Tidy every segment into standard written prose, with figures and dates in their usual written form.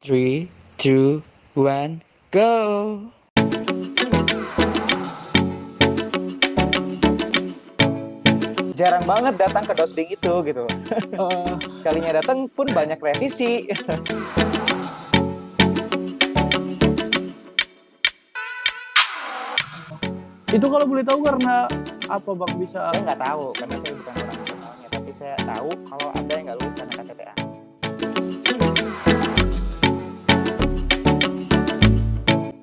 Three, two, one, go! Jarang banget datang ke dosbing itu gitu. Sekalinya datang pun banyak revisi. Itu kalau boleh tahu karena apa Bang bisa? Saya nggak tahu karena saya bukan orang internalnya, tapi saya tahu kalau ada yang nggak lulus karena KTTA.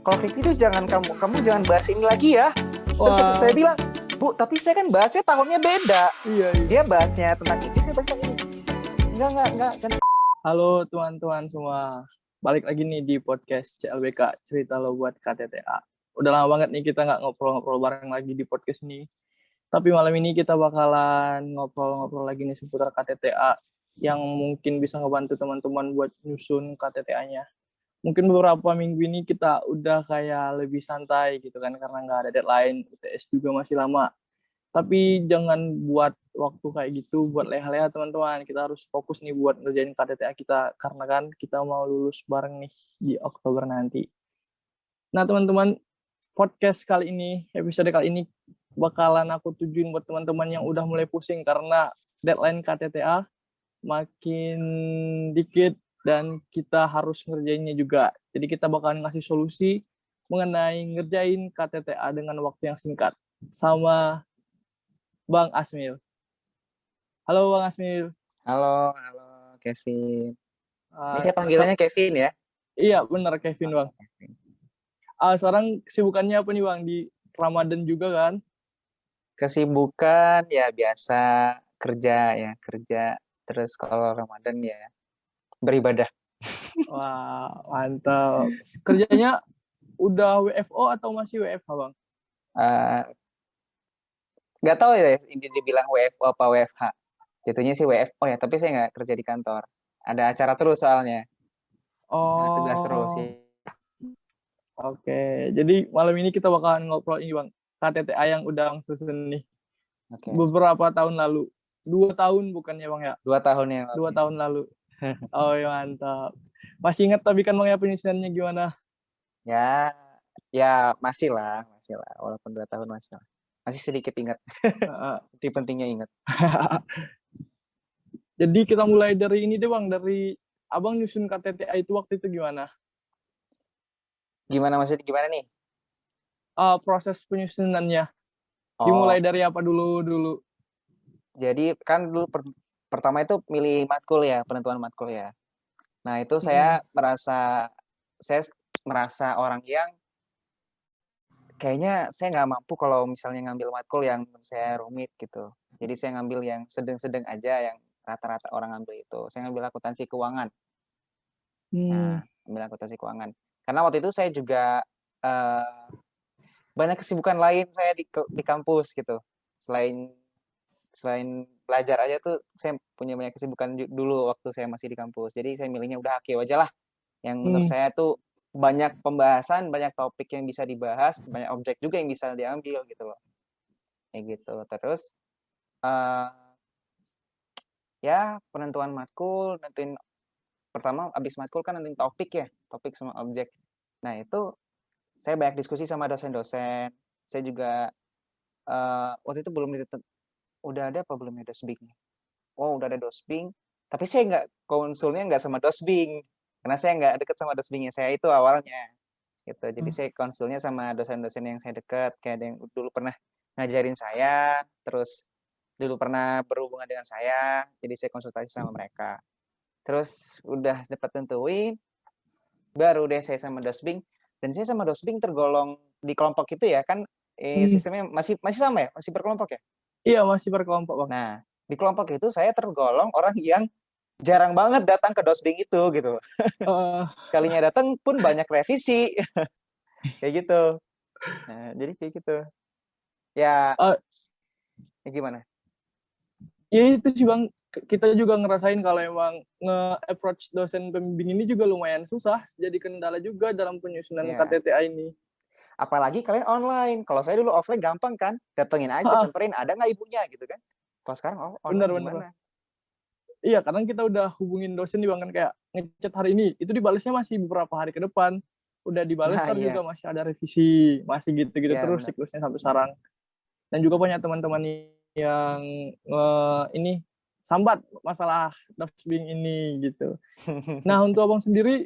Kalau kayak gitu jangan kamu jangan bahas ini lagi ya. Terus Wah, saya bilang, Bu, tapi saya kan bahasnya tahunnya beda. iya. Dia bahasnya tentang ini, saya bahas tentang ini. Enggak. Halo teman-teman semua. Balik lagi nih di podcast CLBK, cerita lo buat KTTA. Udah lama banget nih kita nggak ngobrol-ngobrol bareng lagi di podcast ini. Tapi malam ini kita bakalan ngobrol-ngobrol lagi nih seputar KTTA yang mungkin bisa ngebantu teman-teman buat nyusun KTTA-nya. Mungkin beberapa minggu ini kita udah kayak lebih santai gitu kan karena nggak ada deadline, UTS juga masih lama. Tapi jangan buat waktu kayak gitu buat leha-leha teman-teman. Kita harus fokus nih buat ngerjain KTTA kita karena kan kita mau lulus bareng nih di Oktober nanti. Nah teman-teman, podcast kali ini, episode kali ini bakalan aku tujuin buat teman-teman yang udah mulai pusing karena deadline KTTA makin dikit dan kita harus ngerjainnya juga. Jadi kita bakalan ngasih solusi mengenai ngerjain KTTA dengan waktu yang singkat sama Bang Asmil. Halo Bang Asmil. Halo Kevin. Ini Uh, saya panggilannya Kevin ya. iya benar Kevin Bang. Sekarang kesibukannya apa nih Bang di Ramadan juga kan? Kesibukan ya biasa kerja. Terus kalau Ramadan ya beribadah. Wah mantap. Kerjanya udah WFO atau masih WFH Bang? Nggak tahu ya ini dibilang WFO apa WFH. Jatuhnya sih WFO ya, tapi saya nggak kerja di kantor. Ada acara terus soalnya. Ada tugas terus Oh, sih. oke. Jadi malam ini kita bakalan ngobrol ini Bang. KTTA yang udah susun nih. Oke. Beberapa tahun lalu. 2 tahun bukannya Bang ya? 2 tahun yang lalu. 2 tahun lalu. Oh ya mantap. Masih ingat tapi kan Bang ya penyusunannya gimana? Ya masih lah. Walaupun 2 tahun masih lah. Masih sedikit ingat. Itu pentingnya ingat. Jadi kita mulai dari ini deh Bang, dari Abang nyusun KTTA itu waktu itu gimana? Gimana maksudnya gimana nih? Proses penyusunannya. Oh, Dimulai dari apa dulu? jadi kan dulu pertama itu milih matkul ya, penentuan matkul ya. Nah, itu saya merasa orang yang kayaknya saya nggak mampu kalau misalnya ngambil matkul yang menurut saya rumit gitu. Jadi saya ngambil yang sedang-sedang aja yang rata-rata orang ambil itu. Saya ngambil akuntansi keuangan. Nah, ambil akuntansi keuangan. Karena waktu itu saya juga banyak kesibukan lain saya di kampus gitu. Selain belajar aja tuh saya punya banyak kesibukan dulu waktu saya masih di kampus. Jadi saya milihnya udah Akeo aja lah. Yang menurut saya tuh banyak pembahasan, banyak topik yang bisa dibahas, banyak objek juga yang bisa diambil gitu loh. Kayak gitu. Terus ya penentuan matkul, nentuin pertama abis matkul kan nentuin topik sama objek. Nah itu saya banyak diskusi sama dosen-dosen. Saya juga waktu itu udah ada apa belum ya dosbingnya? Oh udah ada dosbing, tapi saya nggak konsulnya nggak sama dosbing, karena saya nggak deket sama dosbingnya saya itu awalnya. Gitu. Jadi saya konsulnya sama dosen-dosen yang saya dekat, kayak ada yang dulu pernah ngajarin saya, terus dulu pernah berhubungan dengan saya, jadi saya konsultasi sama mereka. Terus udah dapat tentuin, baru deh saya sama dosbing, dan saya sama dosbing tergolong di kelompok itu ya kan sistemnya masih sama ya, masih berkelompok ya. Iya masih berkelompok Bang. Nah di kelompok itu saya tergolong orang yang jarang banget datang ke dosbing itu gitu. Sekalinya datang pun banyak revisi. Kayak gitu. Nah, jadi kayak gitu. Ya, gimana? Ya itu sih Bang, kita juga ngerasain kalau emang nge-approach dosen pembimbing ini juga lumayan susah, jadi kendala juga dalam penyusunan KTTA ini. Apalagi kalian online. Kalau saya dulu offline gampang kan, datengin aja, samperin ada nggak ibunya gitu kan. Kalau sekarang online Benar. gimana? Iya, kadang kita udah hubungin dosen nih Bang kan kayak ngechat hari ini, itu dibalasnya masih beberapa hari ke depan. Udah dibalas Nah, ntar iya. juga masih ada revisi, masih gitu-gitu Iya, terus benar. siklusnya sampai sekarang. Dan juga banyak teman-teman yang ini sambat masalah dosbing ini gitu. Nah, untuk Abang sendiri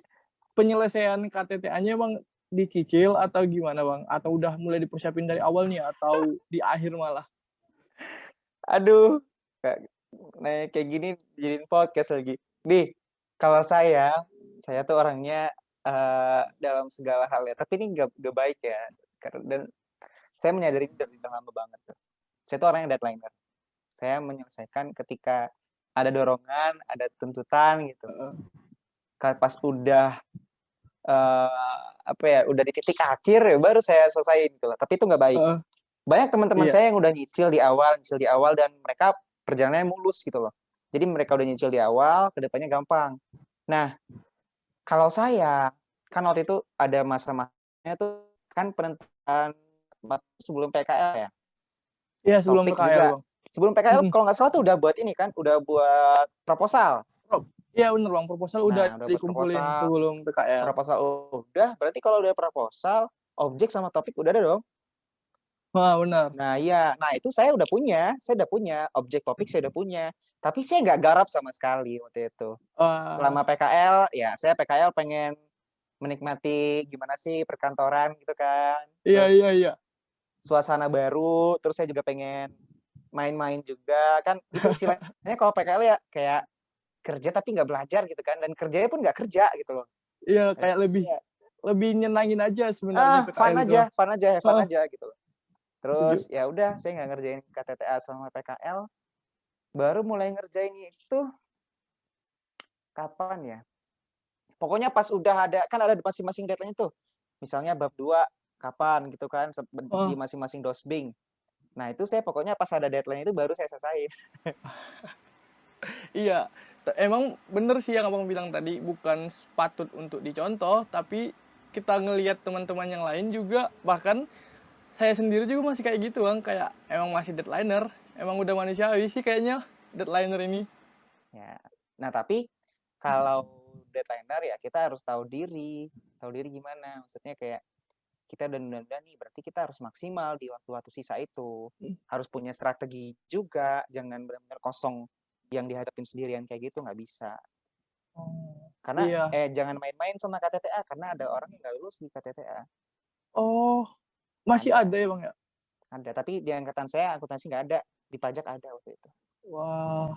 penyelesaian KTTA-nya emang dicicil atau gimana Bang? Atau udah mulai dipersiapin dari awal nih atau di akhir malah? Aduh, kayak gini dijadiin podcast lagi. Nih, kalau saya tuh orangnya dalam segala hal ya, tapi ini gak baik ya. Dan saya menyadari ini dari udah lama banget tuh. Saya tuh orang yang deadlineer. Saya menyelesaikan ketika ada dorongan, ada tuntutan gitu. Pas udah udah di titik akhir ya baru saya selesaiin gitu lah. Tapi itu nggak baik. Banyak teman-teman Iya. saya yang udah nyicil di awal dan mereka perjalanannya mulus gitu loh. Jadi mereka udah nyicil di awal, kedepannya gampang. Nah, kalau saya kan waktu itu ada masa-masanya tuh kan penentuan sebelum PKL ya. Iya, sebelum Topik PKL juga. Bang. Sebelum PKL kalau nggak salah tuh udah buat ini kan, udah buat proposal. Iya bener Bang, proposal udah Nah, udah buat dikumpulin proposal. sebelum PKL. Proposal udah, berarti kalau udah proposal, objek sama topik udah ada dong. Wah, benar. Nah, iya. Nah, itu saya udah punya objek topik saya udah punya. Tapi saya nggak garap sama sekali waktu itu. Selama PKL, ya saya PKL pengen menikmati gimana sih perkantoran gitu kan. Iya, Terus iya. suasana baru, terus saya juga pengen main-main juga. Kan itu istilahnya kalau PKL ya kayak kerja tapi nggak belajar gitu kan. Dan kerjanya pun nggak kerja gitu loh. Iya, kayak lebih nyenangin aja sebenarnya Fun PKL itu. aja gitu loh. Terus ya udah saya nggak ngerjain KTTA selama PKL, baru mulai ngerjain itu kapan ya? Pokoknya pas udah ada kan ada masing-masing deadline itu. Misalnya bab 2 kapan gitu kan di masing-masing dosbing. Nah, itu saya pokoknya pas ada deadline itu baru saya selesaiin. Iya, emang bener sih yang Abang bilang tadi, bukan patut untuk dicontoh, tapi kita ngelihat teman-teman yang lain juga, bahkan saya sendiri juga masih kayak gitu Bang, kayak emang masih deadlineer, emang udah manusiawi sih kayaknya deadlineer ini. Ya. Nah, tapi kalau deadlineer ya kita harus tahu diri gimana, maksudnya kayak kita udah nunda nih, berarti kita harus maksimal di waktu-waktu sisa itu. Harus punya strategi juga, jangan benar-benar kosong yang dihadapin sendirian kayak gitu, nggak bisa. Karena Iya. jangan main-main sama KTTA, karena ada orang yang nggak lulus di KTTA. Oh, masih ada ya Bang ya? Ada, tapi di angkatan saya akuntansi nggak ada, di pajak ada waktu itu. Wah,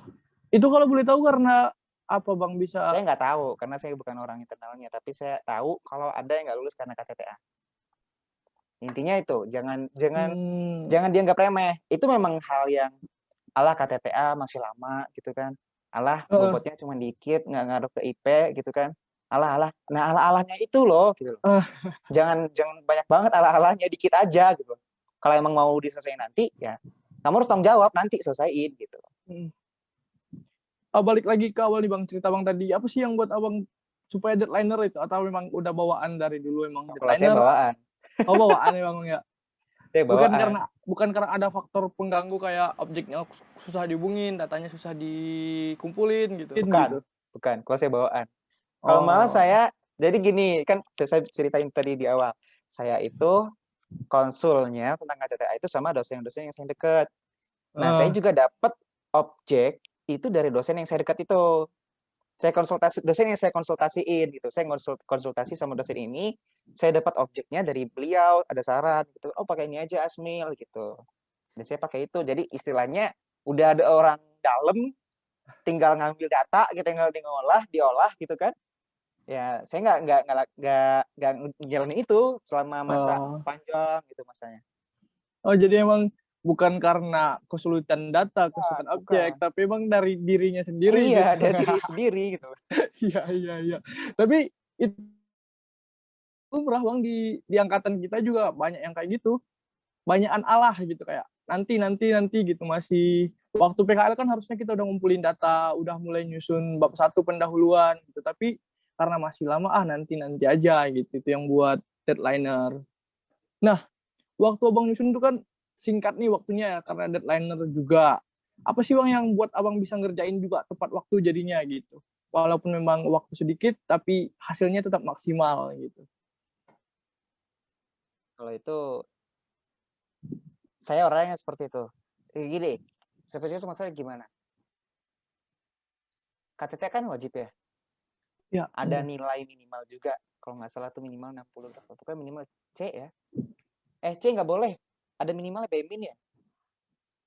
itu kalau boleh tahu karena apa Bang bisa? Saya nggak tahu, karena saya bukan orang internalnya, tapi saya tahu kalau ada yang nggak lulus karena KTTA. Intinya itu, jangan dianggap remeh. Itu memang hal yang alah KTTA masih lama gitu kan. Alah bobotnya cuma dikit, nggak ngaruh ke IP gitu kan. Alah. Nah, alah-alahnya itu loh gitu loh. Jangan banyak banget alah-alahnya, dikit aja gitu. Kalau emang mau diselesaikan nanti ya kamu harus tanggung jawab nanti selesaiin gitu. Balik lagi ke awal nih Bang, cerita Bang tadi, apa sih yang buat Abang supaya deadlineer itu, atau memang udah bawaan dari dulu emang Kalau saya deadlineer? bawaan. Oh, bawaan ya Bang ya. Saya bawaan. Bukan karena ada faktor pengganggu kayak objeknya susah dihubungin, datanya susah dikumpulin gitu. Bukan. Kalau saya bawaan. Kalau malah saya, jadi gini, kan saya ceritain tadi di awal. Saya itu konsulnya tentang KTTA itu sama dosen-dosen yang saya deket. Nah, saya juga dapat objek itu dari dosen yang saya dekat itu. Dosen yang saya konsultasiin gitu. Saya konsultasi sama dosen ini, saya dapat objeknya dari beliau, ada saran gitu. Oh, pakai ini aja Asmil gitu. Dan saya pakai itu. Jadi istilahnya udah ada orang dalam, tinggal ngambil data, kita tinggal diolah gitu kan. Ya, saya nggak ngejalanin itu selama masa panjang gitu masanya. Oh, jadi emang bukan karena kesulitan data, kesulitan objek, tapi emang dari dirinya sendiri. Iya, gitu. dari diri sendiri gitu. Iya. Tapi itu lumrah Bang di angkatan kita juga banyak yang kayak gitu. Banyakan alah gitu kayak nanti gitu, masih waktu PKL kan harusnya kita udah ngumpulin data, udah mulai nyusun bab 1 pendahuluan gitu, tapi karena masih lama nanti aja gitu, itu yang buat deadlineer. Nah, waktu Abang nyusun itu kan singkat nih waktunya ya karena deadlineer juga. Apa sih Bang yang buat Abang bisa ngerjain juga tepat waktu jadinya gitu? Walaupun memang waktu sedikit, tapi hasilnya tetap maksimal gitu. Kalau itu saya orangnya seperti itu. Gini, seperti itu maksudnya gimana? KTT kan wajib ya. Ya, Ada bener. nilai minimal juga. Kalau nggak salah tuh minimal 60 berapa. Pokoknya minimal C ya. C nggak boleh. Ada minimal B-min ya.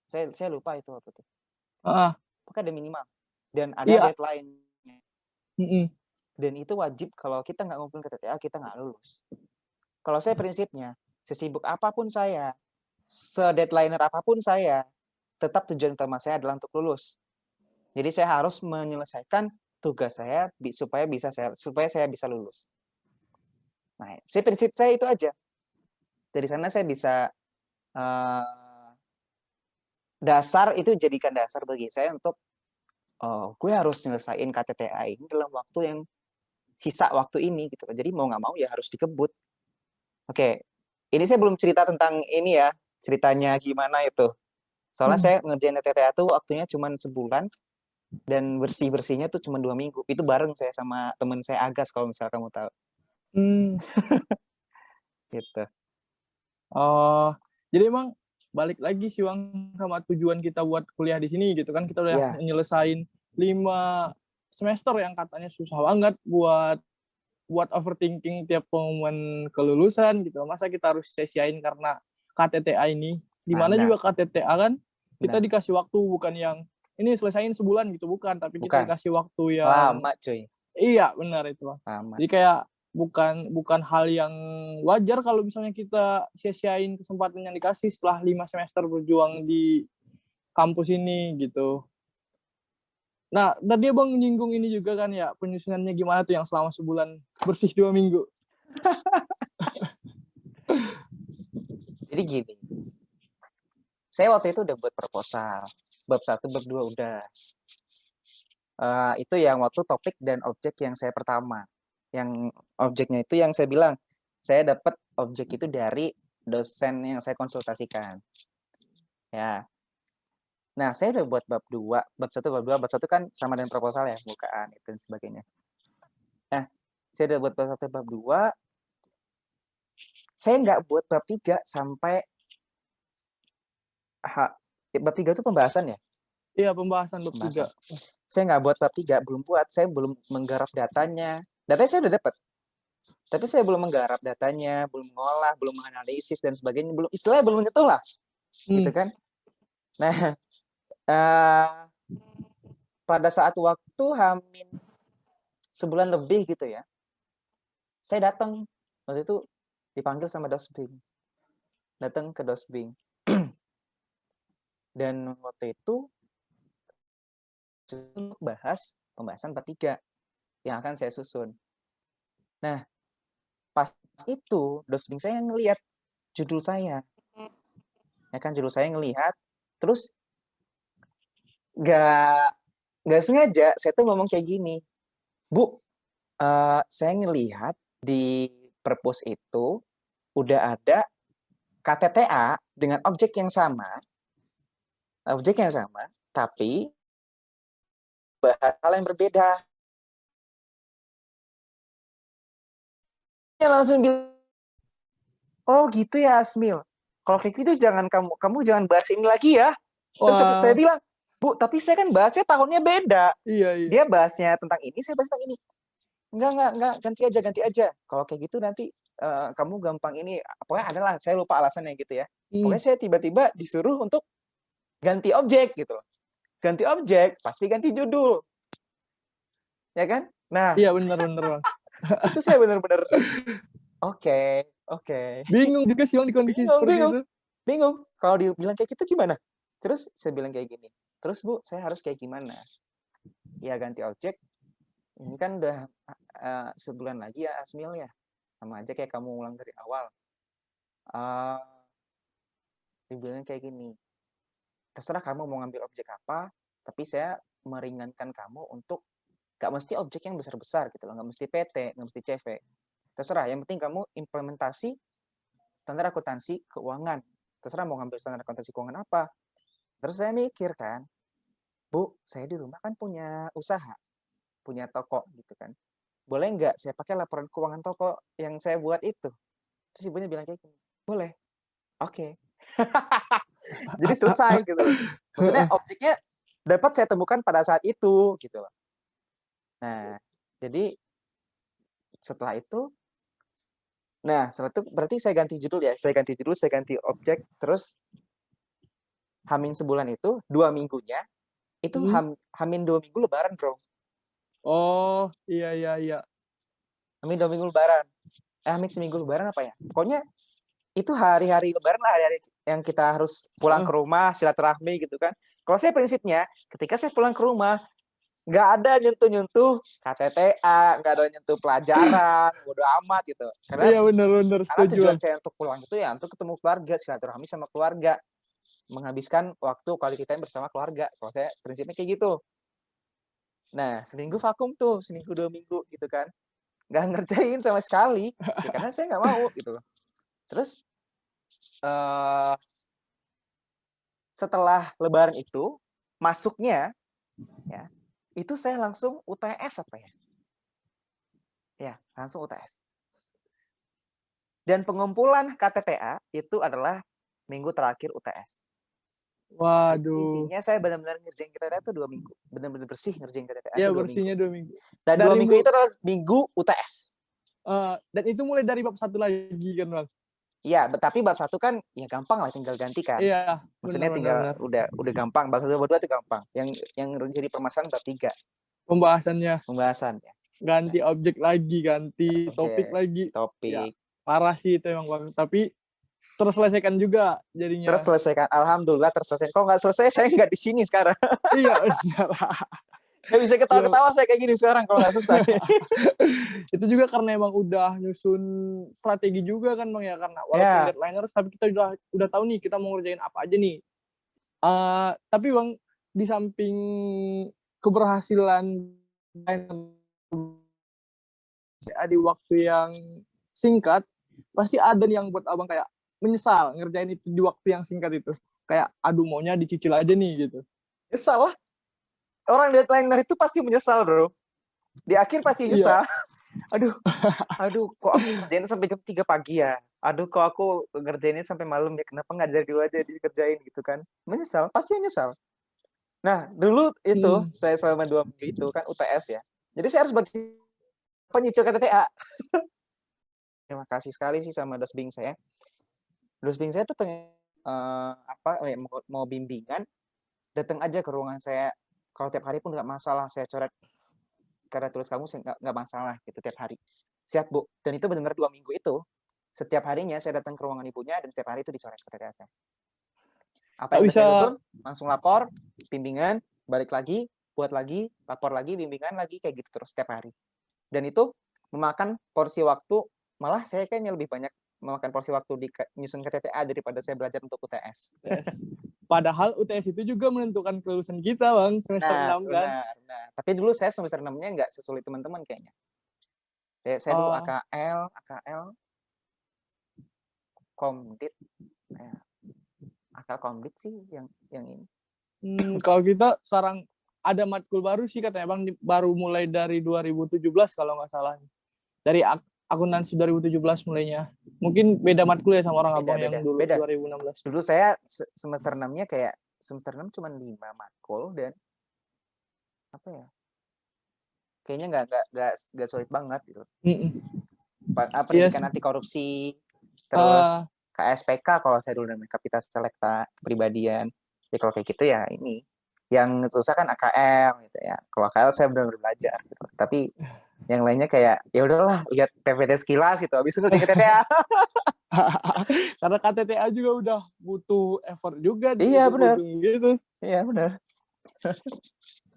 Saya lupa itu apa tuh. Ah, Pokoknya ada minimal. Dan ada iya. deadline. Mm-mm. Dan itu wajib kalau kita nggak ngumpulin KTTA, kita nggak lulus. Kalau saya prinsipnya, sesibuk apapun saya, se-deadliner apapun saya, tetap tujuan utama saya adalah untuk lulus. Jadi saya harus menyelesaikan tugas saya supaya saya bisa lulus. Nah, prinsip saya itu aja. Dari sana saya bisa dasar itu jadikan dasar bagi saya untuk gue harus nyelesain KTTA ini dalam waktu yang sisa waktu ini gitu. Jadi mau nggak mau ya harus dikebut. Oke, ini saya belum cerita tentang ini ya, ceritanya gimana itu. Soalnya saya ngerjain TTA tuh waktunya cuma sebulan dan bersih-bersihnya tuh cuma 2 minggu. Itu bareng saya sama temen saya Agas kalau misal kamu tahu. Gitu. Oh, jadi emang balik lagi sih Bang sama tujuan kita buat kuliah di sini gitu kan, kita udah Iya. nyelesain 5 semester yang katanya susah banget buat overthinking tiap pengumuman kelulusan gitu. Masa kita harus sia-siain karena KTTA ini? Dimana juga KTTA kan kita dikasih waktu bukan yang ini selesain sebulan gitu, bukan, tapi kita dikasih waktu yang lama, cuy. Iya, benar itu Bang. Lama. Jadi kayak bukan hal yang wajar kalau misalnya kita sia-siain kesempatan yang dikasih setelah 5 semester berjuang di kampus ini gitu. Nah, tadi Abang nyinggung ini juga kan ya, penyusunannya gimana tuh yang selama sebulan bersih 2 minggu. Jadi gini, saya waktu itu udah buat proposal. Bab 1, bab 2 udah. Itu yang waktu topik dan objek yang saya pertama. Yang objeknya itu yang saya bilang, saya dapat objek itu dari dosen yang saya konsultasikan. Ya. Nah, saya udah buat bab 2, bab 1, bab 2, bab 1 kan sama dengan proposal ya, pembukaan itu dan sebagainya. Nah, saya udah buat bab 1, bab 2. Saya nggak buat bab 3 sampai bab 3 itu pembahasan ya? Iya, pembahasan bab 3. Saya nggak buat bab 3, belum buat. Saya belum menggarap datanya. Datanya saya udah dapat. Tapi saya belum menggarap datanya, belum mengolah, belum menganalisis dan sebagainya, istilahnya belum menyentuh lah. Gitu kan? Nah, pada saat waktu hamin sebulan lebih gitu ya, saya datang waktu itu dipanggil sama Dosbing, datang ke Dosbing, dan waktu itu untuk bahas pembahasan bab 3 yang akan saya susun. Nah, pas itu Dosbing saya ngelihat judul saya, ya kan, judul saya ngelihat, terus nggak sengaja saya tuh ngomong kayak gini, Bu, saya ngelihat di perpus itu udah ada KTTA dengan objek yang sama, tapi bahas hal yang berbeda. Dia langsung bilang, oh gitu ya Asmil. Kalau kayak gitu kamu jangan bahas ini lagi ya. Terus saya bilang, Bu, tapi saya kan bahasnya tahunnya beda. Iya. Dia bahasnya tentang ini, saya bahas tentang ini. Enggak, ganti aja. Kalau kayak gitu nanti kamu gampang ini, pokoknya adalah saya lupa alasannya gitu ya. Pokoknya saya tiba-tiba disuruh untuk ganti objek gitu. Ganti objek, pasti ganti judul. Ya kan? Nah, iya benar Bang. Itu saya benar-benar oke. Bingung juga sih Bang di kondisi seperti itu. Bingung. Kalau dia bilang kayak gitu gimana? Terus saya bilang kayak gini. Terus Bu, saya harus kayak gimana? Ya ganti objek. Ini kan udah sebulan lagi ya Asmil ya. Sama aja kayak kamu ulang dari awal. Dibilang kayak gini. Terserah kamu mau ngambil objek apa, tapi saya meringankan kamu untuk gak mesti objek yang besar-besar gitu loh. Gak mesti PT, gak mesti CV. Terserah, yang penting kamu implementasi standar akuntansi keuangan. Terserah mau ngambil standar akuntansi keuangan apa. Terus saya mikir kan, Bu, saya di rumah kan punya usaha, punya toko gitu kan. Boleh nggak saya pakai laporan keuangan toko yang saya buat itu? Terus ibunya bilang kayak gini, boleh, oke. Jadi selesai gitu loh. Maksudnya objeknya dapat saya temukan pada saat itu gitu loh. Nah, jadi setelah itu, setelah itu berarti saya ganti judul ya, saya ganti objek, terus Hamin sebulan itu 2 minggunya itu Hamin 2 minggu Lebaran, bro. Oh, iya. Hamin 2 minggu Lebaran. Hamin seminggu Lebaran apa ya? Pokoknya itu hari-hari Lebaran lah, hari-hari yang kita harus pulang ke rumah, silaturahmi gitu kan. Kalau saya prinsipnya, ketika saya pulang ke rumah, nggak ada nyentuh-nyentuh KTTA, nggak ada nyentuh pelajaran, bodo amat gitu. Iya benar, Karena setuju. tujuan saya untuk pulang itu ya untuk ketemu keluarga, silaturahmi sama keluarga, menghabiskan waktu quality time bersama keluarga. Kalau saya prinsipnya kayak gitu. Nah, seminggu vakum tuh, seminggu 2 minggu gitu kan. Nggak ngerjain sama sekali, ya karena saya nggak mau gitu. Terus setelah Lebaran itu masuknya ya itu saya langsung UTS apa ya? Ya, langsung UTS. Dan pengumpulan KTTA itu adalah minggu terakhir UTS. Waduh. Jadi intinya saya benar-benar ngerjain KTTA itu 2 minggu. Benar-benar bersih ngerjain KTTA Iya, itu 2 bersihnya minggu. 2 minggu. Dan 2 minggu itu adalah minggu UTS. Dan itu mulai dari bab 1 lagi kan, Bang? Iya, tapi bab 1 kan ya gampang lah, tinggal ganti kan. Iya, Maksudnya benar. udah gampang. Bab 2 itu gampang. Yang jadi permasalahan bab 3. Pembahasan ya. Ganti objek lagi, ganti topik lagi. Topik. Ya, parah sih itu emang, Bang. Tapi terselesaikan juga jadinya. Terselesaikan. Alhamdulillah terselesaikan. Kalau nggak selesai, saya nggak di sini sekarang. Iya, benar. Nggak bisa ketawa-ketawa saya kayak gini sekarang kalau nggak selesai. Itu juga karena emang udah nyusun strategi juga kan, Bang, ya. Karena walaupun deadliners, tapi kita udah tahu nih kita mau ngerjain apa aja nih. Tapi Bang, di samping keberhasilan di waktu yang singkat, pasti ada nih yang buat abang kayak menyesal ngerjain itu di waktu yang singkat itu. Kayak, aduh maunya dicicil aja nih gitu. Nyesal lah. Orang deadliner itu pasti menyesal, bro. Di akhir pasti nyesal. Iya. Aduh, kok aku ngerjain sampai jam 3 pagi ya? Aduh, kok aku ngerjainnya sampai malam ya? Kenapa nggak dari dulu aja dikerjain gitu kan? Menyesal, pasti menyesal. Nah, dulu itu saya selama 2 minggu itu kan UTS ya. Jadi saya harus bagi penyicil KTTA. Terima kasih sekali sih sama dosbing saya. Dosbing saya tuh pengen mau bimbingan, datang aja ke ruangan saya. Kalau tiap hari pun nggak masalah, saya coret karena tulis kamu nggak masalah gitu tiap hari. Siap, Bu. Dan itu benar-benar 2 minggu itu. Setiap harinya saya datang ke ruangan ibunya dan setiap hari itu dicoret KTTA saya. Apa yang saya susun, langsung lapor, bimbingan, balik lagi, buat lagi, lapor lagi, bimbingan lagi, kayak gitu terus setiap hari. Dan itu memakan porsi waktu, malah saya kayaknya lebih banyak memakan porsi waktu di nyusun KTTA daripada saya belajar untuk UTS. Padahal UTS itu juga menentukan kelulusan kita, Bang, semester 6 kan. Benar. Tapi dulu saya semester 6-nya nggak sesulit teman-teman kayaknya. Saya dulu AKL, Komdit. AKL Komdit sih yang ini. Kalau kita sekarang ada matkul baru sih katanya, Bang, baru mulai dari 2017 kalau nggak salah. Dari akuntansi 2017 mulainya. Mungkin beda matkul ya sama orang abang yang dulu 2016. Dulu saya semester 6-nya kayak semester 6 cuma 5 matkul dan apa ya? Kayaknya nggak sulit banget gitu. Pendidikan anti korupsi, terus KSPK kalau saya dulu namanya Kapita Selekta Kepribadian. Jadi kalau kayak gitu ya ini. Yang susah kan AKL gitu ya. Kalau AKL saya benar-benar belajar gitu. Tapi yang lainnya kayak ya udahlah lihat PPT sekilas gitu habis itu KTTA. Karena KTTA juga udah butuh effort juga Iya benar gitu. Iya benar.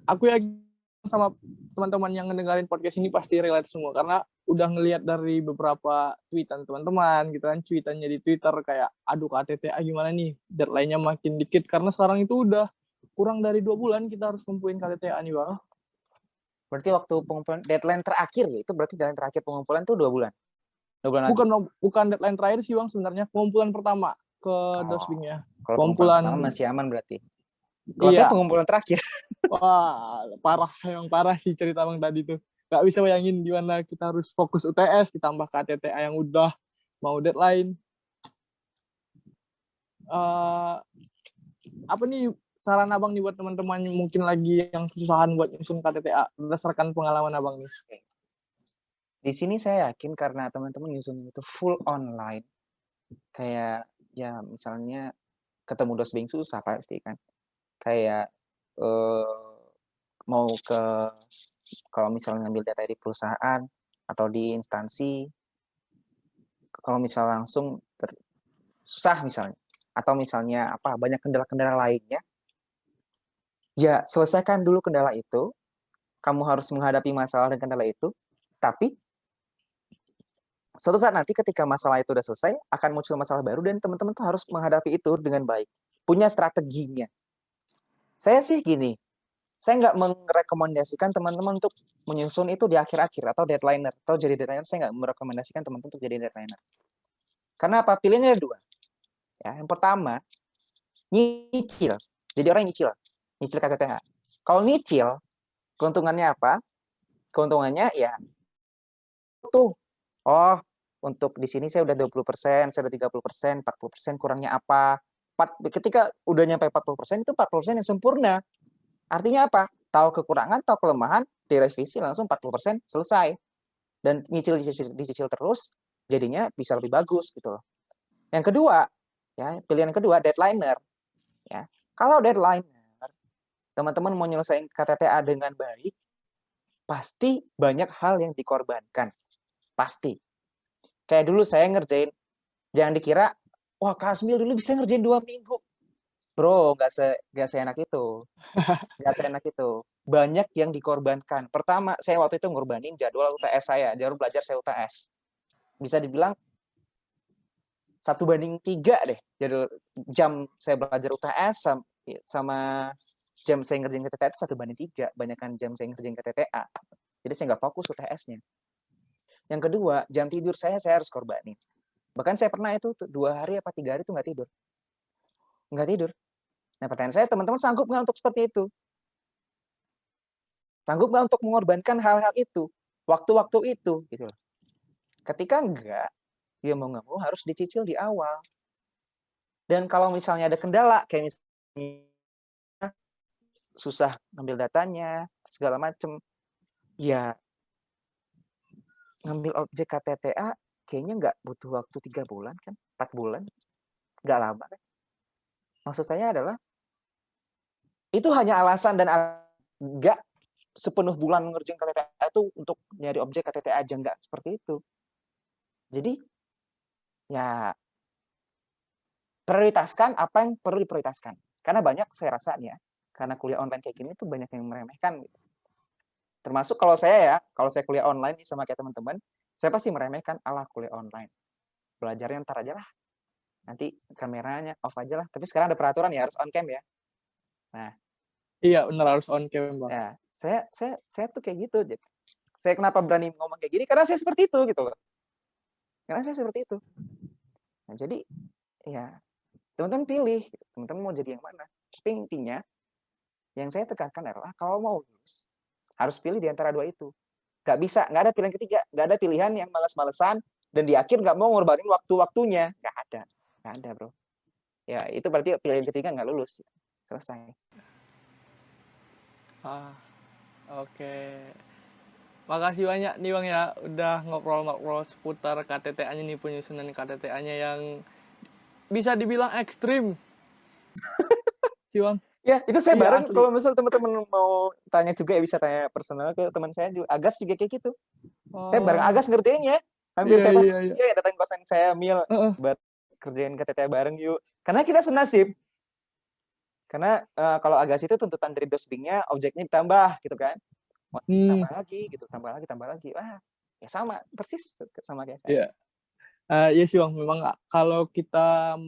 Aku yakin sama teman-teman yang ngedengerin podcast ini pasti relate semua karena udah ngelihat dari beberapa tweetan teman-teman gitu kan, tweetannya di Twitter kayak aduh KTTA gimana nih, deadline-nya makin dikit karena sekarang itu udah kurang dari 2 bulan kita harus ngumpulin KTTA nih, Bang. Berarti waktu pengumpulan deadline terakhir ya, itu berarti deadline terakhir pengumpulan tuh 2 bulan. 2 bulan bukan deadline terakhir sih, Bang, sebenarnya pengumpulan pertama ke dosbingnya. Kalau pengumpulan pertama masih aman berarti. Kalau saya pengumpulan terakhir. Wah, parah, emang parah sih cerita Bang tadi tuh. Gak bisa bayangin gimana kita harus fokus UTS, ditambah KTTA yang udah mau deadline. Eh, apa nih saran Abang nih buat teman-teman yang mungkin lagi yang kesusahan buat nyusun KTTA berdasarkan pengalaman Abang nih? Di sini saya yakin karena teman-teman nyusun itu full online, kayak ya misalnya ketemu dosbing susah pasti kan. Kayak mau kalau misalnya ngambil data di perusahaan atau di instansi, kalau misal langsung susah misalnya, atau misalnya apa banyak kendala-kendala lainnya, ya selesaikan dulu kendala itu. Kamu harus menghadapi masalah dan kendala itu, tapi suatu saat nanti ketika masalah itu udah selesai, akan muncul masalah baru dan teman-teman tuh harus menghadapi itu dengan baik. Punya strateginya. Saya sih gini, saya nggak merekomendasikan teman-teman untuk menyusun itu di akhir-akhir atau deadliner. Atau jadi deadliner, saya nggak merekomendasikan teman-teman untuk jadi deadliner. Karena apa? Pilihannya ada dua. Ya, yang pertama, nyicil. Jadi orang nyicil. Nyicil KTTH. Kalau nyicil, keuntungannya apa? Keuntungannya ya, tuh, oh, untuk di sini saya udah 20%, saya udah 30%, 40%, kurangnya apa? Ketika udah nyampe 40%, itu 40% yang sempurna. Artinya apa? Tahu kekurangan, tahu kelemahan, direvisi langsung 40% selesai. Dan dicicil terus, jadinya bisa lebih bagus gitu loh. Yang kedua, ya, pilihan kedua deadliner. Ya. Kalau deadliner, teman-teman mau nyelesain KTTA dengan baik, pasti banyak hal yang dikorbankan. Pasti. Kayak dulu saya ngerjain, jangan dikira, wah Kasmil dulu bisa ngerjain 2 minggu. Bro, nggak seenak itu. Nggak seenak itu. Banyak yang dikorbankan. Pertama, saya waktu itu ngorbanin jadwal UTS saya, jadwal belajar saya UTS. Bisa dibilang 1:3 deh. Jadwal jam saya belajar UTS sama jam saya ngerjain KTTA itu 1:3. Banyakan jam saya ngerjain KTTA. Jadi saya nggak fokus UTS-nya. Yang kedua, jam tidur saya harus korbanin. Bahkan saya pernah itu 2 hari apa 3 hari itu nggak tidur. Nggak tidur. Nah pertanyaan saya, teman-teman sanggup nggak untuk seperti itu? Sanggup nggak untuk mengorbankan hal-hal itu? Waktu-waktu itu? Gitu. Ketika enggak, ya mau nggak mau harus dicicil di awal. Dan kalau misalnya ada kendala, kayak misalnya susah ngambil datanya, segala macam, ya ngambil objek KTTA kayaknya nggak butuh waktu 3 bulan kan, 4 bulan, nggak lama kan. Maksud saya adalah, itu hanya alasan dan nggak sepenuh bulan ngerjain KTTA itu untuk nyari objek KTTA aja, nggak seperti itu. Jadi, ya prioritaskan apa yang perlu diprioritaskan. Karena banyak saya rasa nih ya, karena kuliah online kayak gini tuh banyak yang meremehkan gitu. Termasuk kalau saya kuliah online nih sama kayak teman-teman, saya pasti meremehkan, alah kuliah online. Belajarnya ntar aja lah. Nanti kameranya off aja lah. Tapi sekarang ada peraturan ya, harus on cam ya. Nah, Iya, benar harus on cam, Bang. ya, saya tuh kayak gitu. Saya kenapa berani ngomong kayak gini? Karena saya seperti itu gitu loh. Karena saya seperti itu. Nah, jadi ya teman-teman pilih, teman-teman mau jadi yang mana. Tapi intinya yang saya tekankan adalah kalau mau lulus harus pilih di antara dua itu. Nggak ada pilihan ketiga, nggak ada pilihan yang males-malesan dan di akhir nggak mau ngorbanin waktu-waktunya. Nggak ada bro. Ya itu berarti pilihan ketiga nggak lulus. Selesai. Oke. Makasih banyak nih Bang ya, udah ngobrol-ngobrol seputar KTTA-nya nih, penyusunan KTTA-nya yang bisa dibilang ekstrim. Si Bang. Ya, itu saya Iya, bareng. asli. Kalau misal teman-teman mau tanya juga ya bisa tanya personal ke teman saya juga. Agas juga kayak gitu. Saya bareng Agas ngerjainnya. Hampir tiap hari ya datang kosan saya, Mil, buat kerjain KTTA bareng yuk. Karena kita senasib. Karena kalau Agas itu tuntutan dari dosbingnya, objeknya ditambah gitu kan. Tambah lagi gitu, tambah lagi. Wah, ya sama, persis sama kayak saya. Iya. Iya sih Bang, memang kalau kita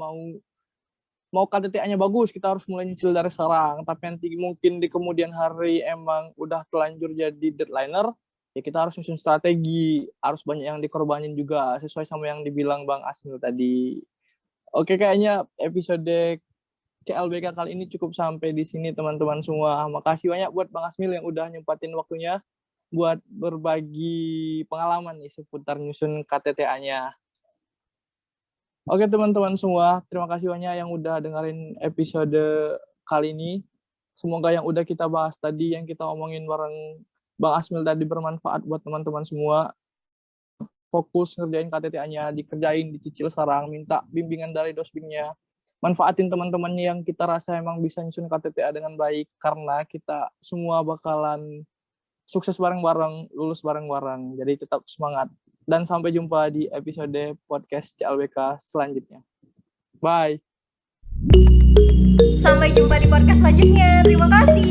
mau KTTA-nya bagus, kita harus mulai nyicil dari sekarang. Tapi nanti mungkin di kemudian hari emang udah telanjur jadi deadliner, ya kita harus nyusun strategi, harus banyak yang dikorbanin juga, sesuai sama yang dibilang Bang Asmil tadi. Oke, kayaknya episode CLBK kali ini cukup sampai di sini teman-teman semua. Makasih banyak buat Bang Asmil yang udah nyempatin waktunya buat berbagi pengalaman nih seputar nyusun KTTA-nya. Oke teman-teman semua, terima kasih banyak yang udah dengerin episode kali ini. Semoga yang udah kita bahas tadi, yang kita omongin bareng Bang Asmil tadi bermanfaat buat teman-teman semua. Fokus ngerjain KTTA-nya, dikerjain, dicicil sekarang, minta bimbingan dari dosbingnya. Manfaatin teman-teman yang kita rasa emang bisa nyusun KTTA dengan baik, karena kita semua bakalan sukses bareng-bareng, lulus bareng-bareng. Jadi tetap semangat. Dan sampai jumpa di episode podcast CLBK selanjutnya. Bye. Sampai jumpa di podcast selanjutnya. Terima kasih.